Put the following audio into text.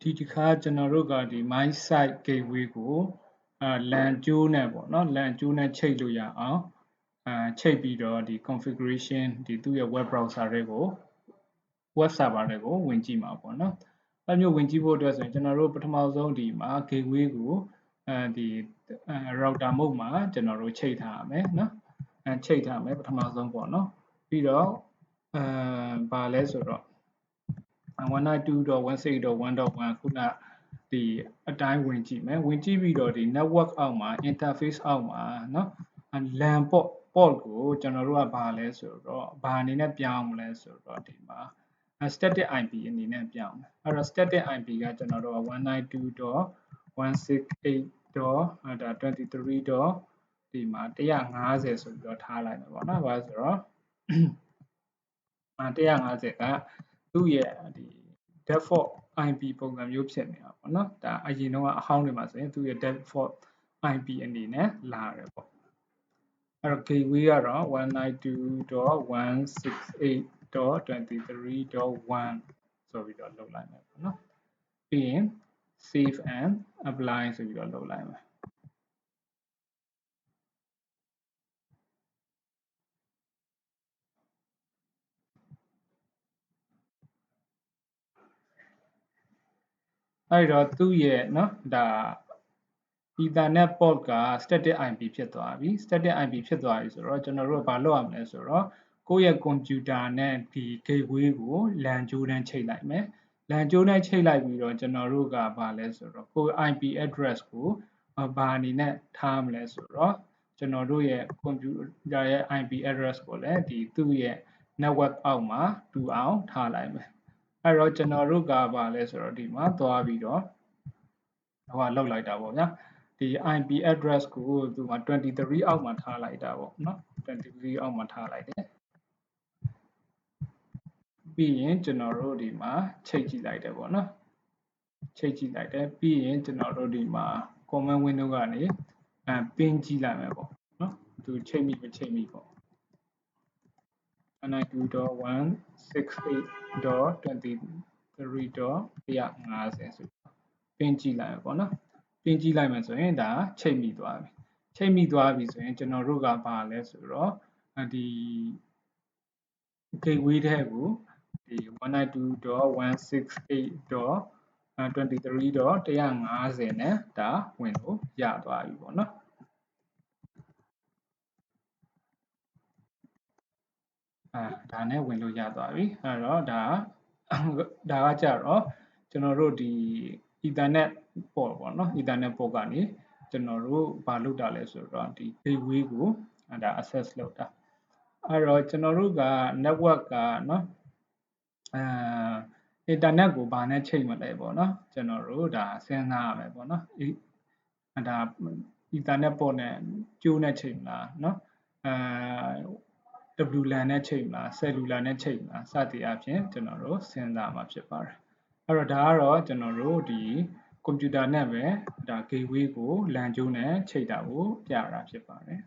ဒီတစ်ခါကျွန်တော်တို့ကဒီ my site gateway ကို LAN ကြိုးနဲ့ပေါ့နော် LAN ကြိုးနဲ့ချိတ်လို့ရအောင်ချိတ်ပြီးတော့ဒီ configuration ဒီသူ့ရဲ့ web browser တွေကို web server တွေကိုဝင်ကြည့်မှာပေါ့နော်အဲ့မျိုးဝင်ကြည့်ဖို့အတွက်ဆိုရင်ကျွန်တော်တို့ပထမဆုံးဒီမှာ gateway ကိုဒီ router mode မှာကျွန်တော်တို့ချိတ်ထားရမယ်နော်ချိတ်ထားမယ်ပထမဆုံးပေါ့နော်ပြီးတော့ဘာလဲဆိုတော့ 192.168.1.1 ခုနဒီအတိုင်းဝင်ကြည့်မယ်ဝင်ကြည့်ပြီးတော့ဒီ network အောက်မှာ interface အောက်မှာเนาะ LAN port ကိုကျွန်တော်တို့ကဘာလဲဆိုတော့ဘာအနေနဲ့ပြောင်းမလဲဆိုတော့ဒီမှာ static IP အနေနဲ့ပြောင်းမယ်အဲ့တော့ static IP ကကျွန်တော်တို့က 192.168.23. ဒီမှာ150ဆိုပြီးတော့ထားလိုက်မယ်ပေါ့နော်ဘာလို့ဆိုတော့150ကသူ့ရဲ့ဒီ default IP ပုံစံမျိုးဖြစ်နေတာပေါ့နော်ဒါအရင်တော့အဟောင်းတွေမှာဆိုရင်သူ့ရဲ့ default IP အနေနဲ့လာတယ်ပေါ့အဲ့တော့ gateway ကတော့ 192.168.23.1 ဆိုပြီးတော့လုပ်လိုက်မယ်ပေါ့နော်ပြီးရင် save and apply ဆိုပြီးတော့လုပ်လိုက်မယ်အဲ့တော့သူ့ရဲ့เนาะဒါ Ethernet port က static IP ဖြစ်သွားပြီ static IP ဖြစ်သွားပြီဆိုတော့ကျွန်တော်တို့ကဘာလုပ်ရမလဲဆိုတော့ကိုယ့်ရဲ့ computer နဲ့ဒီ gateway ကို LAN ကြိုးနဲ့ချိတ်လိုက်မယ် LAN ကြိုးနဲ့ချိတ်လိုက်ပြီးတော့ကျွန်တော်တို့ကဘာလဲဆိုတော့ကိုယ် IP address ကိုဘာအနေနဲ့ထားမလဲဆိုတော့ကျွန်တော်တို့ရဲ့ computer ရဲ့ IP address ကိုလည်းဒီသူ့ရဲ့ network အောက်မှာတူအောင်ထားလိုက်မယ်အဲ့တော့ကျွန်တော်တို့ကဘာလဲဆိုတော့ဒီမှာသွားပြီးတော့ဟိုကလောက်လိုက်တာပေါ့ဗျာဒီ IP address ကိုသူက23အောက်မှာထားလိုက်တာပေါ့နော်23အောက်မှာထားလိုက်တယ်ပြီးရင်ကျွန်တော်တို့ဒီမှာချိတ်ကြည့်လိုက်တယ်ပေါ့နော်ချိတ်ကြည့်လိုက်တယ်ပြီးရင်ကျွန်တော်တို့ဒီမှာ command window ကနေpin ကြည့်လိုက်မယ်ပေါ့နော်သူချိတ်မိမချိတ်မိပေါ့ 192.168.23.150 ဆိုပင်ကြည့်လိုက်မယ်ပေါ့နော်ပင်ကြည့်လိုက်မယ်ဆိုရင်ဒါချိတ်မိသွားပြီချိတ်မိသွားပြီဆိုရင်ကျွန်တော်တို့ကဘာလဲဆိုတော့ဒီ gateway ထဲကိုဒီ 192.168.23.150 နဲ့ဒါဝင်လို့ရသွားပြီပေါ့နော်ဒါနဲ့ဝင်လို့ရသွားပြီအဲ့တော့ဒါကကြတော့ကျွန်တော်တို့ဒီ Ethernet port ပေါ့နော် Ethernet port ကနေကျွန်တော်တို့ဘာလုပ်တာလဲဆိုတော့ဒီ gateway ကိုဒါ access လုပ်တာအဲ့တော့ကျွန်တော်တို့က network ကเนาะinternet ကိုဘာနဲ့ချိန်မလဲပေါ့နော်ကျွန်တော်တို့ဒါစဉ်းစားရမယ်ပေါ့နော်ဒါ Ethernet port နဲ့ကြိုးနဲ့ချိန်မလားเนาะWLAN နဲ့ချိန်မလား cellular နဲ့ချိန်မလားစသည်အပြင်ကျွန်တော်တို့စဉ်းစားမှာဖြစ်ပါတယ်အဲ့တော့ဒါကတော့ကျွန်တော်တို့ဒီ computer နဲ့ပဲဒါ gateway ကို LAN ကြိုးနဲ့ချိန်တာကိုပြတာဖြစ်ပါတယ်